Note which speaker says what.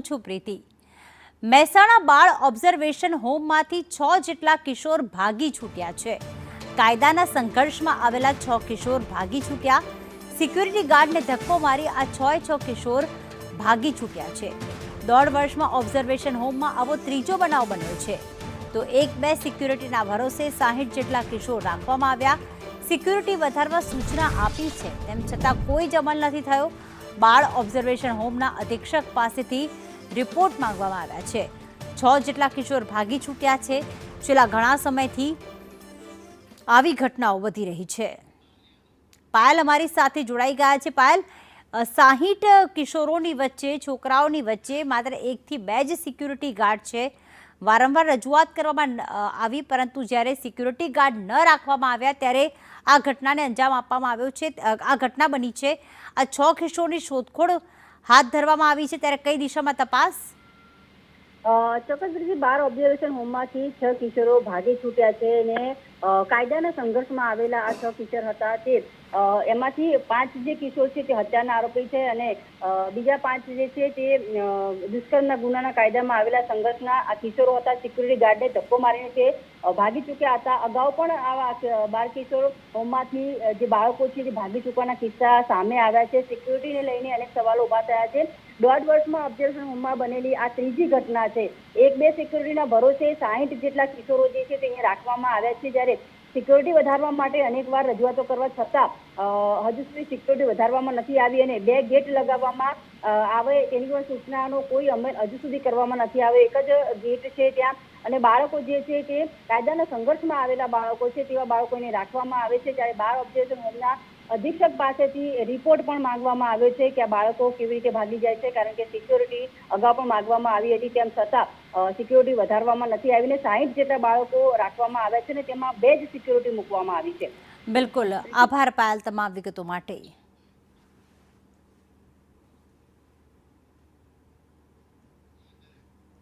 Speaker 1: છું પ્રીતિ। મહેસાણા બાળ ઓબ્ઝર્વેશન હોમમાંથી 6 જેટલા કિશોર ભાગી છૂટ્યા છે। કાયદાના સંઘર્ષમાં આવેલા 6 કિશોર ભાગી છૂટ્યા। સિક્યુરિટી ગાર્ડને ધક્કો મારી આ 6 કિશોર ભાગી છૂટ્યા છે। 1.5 વર્ષમાં ઓબ્ઝર્વેશન હોમમાં આવો ત્રીજો બનાવ બન્યો છે। તો 1-2 સિક્યુરિટીના ભરોસે 60 જેટલા કિશોર રાખવામાં આવ્યા। સિક્યુરિટી વધારવા સૂચના આપી છે, તેમ છતાં કોઈ જ અમલ નથી થયો। બાળ ઓબ્ઝર્વેશન હોમના અધિક્ષક પાસેથી રિપોર્ટ માંગવામાં આવ્યા છે। 6 જેટલા કિશોર ભાગી છૂટ્યા છે। છેલ્લા ઘણા સમયથી આવી ઘટનાઓ વધી રહી છે। પાયલ અમારી સાથે જોડાઈ ગયા છે। પાયલ, 60 કિશોરોની વચ્ચે, છોકરાઓની વચ્ચે માત્ર 1 થી 2 જ સિક્યુરિટી ગાર્ડ છે। વારંવાર રજૂઆત કરવામાં આવી, પરંતુ જ્યારે સિક્યુરિટી ગાર્ડ ન રાખવામાં આવ્યા ત્યારે આ ઘટનાને અંજામ આપવામાં આવ્યો છે। આ ઘટના બની છે। આ 6 કિશોરની શોધખોળ હાથ ધરવામાં આવી છે, ત્યારે કઈ દિશામાં તપાસ?
Speaker 2: ચોક્કસ રીતે બાર ઓબ્ઝર્વેશન હોમમાંથી 6 કિશોરો ભાગી છૂટ્યા છે અને કાયદાના સંઘર્ષમાં આવેલા આ 6 કિશોર હતા તે એમાંથી 5 જે કિશોર છે તે હત્યાના આરોપી છે અને બીજા 5 જે છે તે દુષ્કર્મના ગુનાના કાયદામાં આવેલા સંઘર્ષના આ કિશોરો હતા। સિક્યુરિટી ગાર્ડને ધક્કો મારીને તે ભાગી ચૂક્યા હતા। અગાઉ પણ આવા 12 કિશોર હોમમાંથી જે બાળકો છે તે ભાગી ચૂકવાના કિસ્સા સામે આવ્યા છે। સિક્યુરિટીને લઈને અનેક સવાલો ઉભા થયા છે। 1.5 વર્ષમાં ઓબ્ઝર્વેશન હોમમાં બનેલી આ ત્રીજી ઘટના છે। 1-2 સિક્યુરિટીના ભરોસે 60 જેટલા કિશોરો જે છે તે અહીંયા રાખવામાં આવ્યા છે। જ્યારે સિક્યુરિટી વધારવા માટે અનેકવાર રજૂઆતો કરવા છતાં હજુ સુધી સિક્યુરિટી વધારવામાં નથી આવી અને 2 ગેટ લગાવવામાં આવે તેની પણ સૂચનાનો કોઈ અમલ હજુ સુધી કરવામાં નથી આવ્યો। એક જ ગેટ છે ત્યાં અને બાળકો જે છે તે કાયદાના સંઘર્ષમાં આવેલા બાળકો છે તેવા બાળકોને રાખવામાં આવે છે। ત્યારે બાર ઓબ્ઝર્વેશન હોમના અધિક્ષક પાસેથી રિપોર્ટ પણ માંગવામાં આવ્યો છે કે આ બાળકો કેવી રીતે ભાગી જાય છે, કારણ કે સિક્યોરિટી અગાઉ પણ માંગવામાં આવી હતી, તેમ છતાં સિક્યોરિટી વધારવામાં નથી આવી ને 60 જેટલા બાળકો રાખવામાં આવ્યા છે ને તેમાં 2 જ સિક્યોરિટી મૂકવામાં આવી છે।
Speaker 1: બિલકુલ, આભાર પાયલ તમામ વિગતો માટે।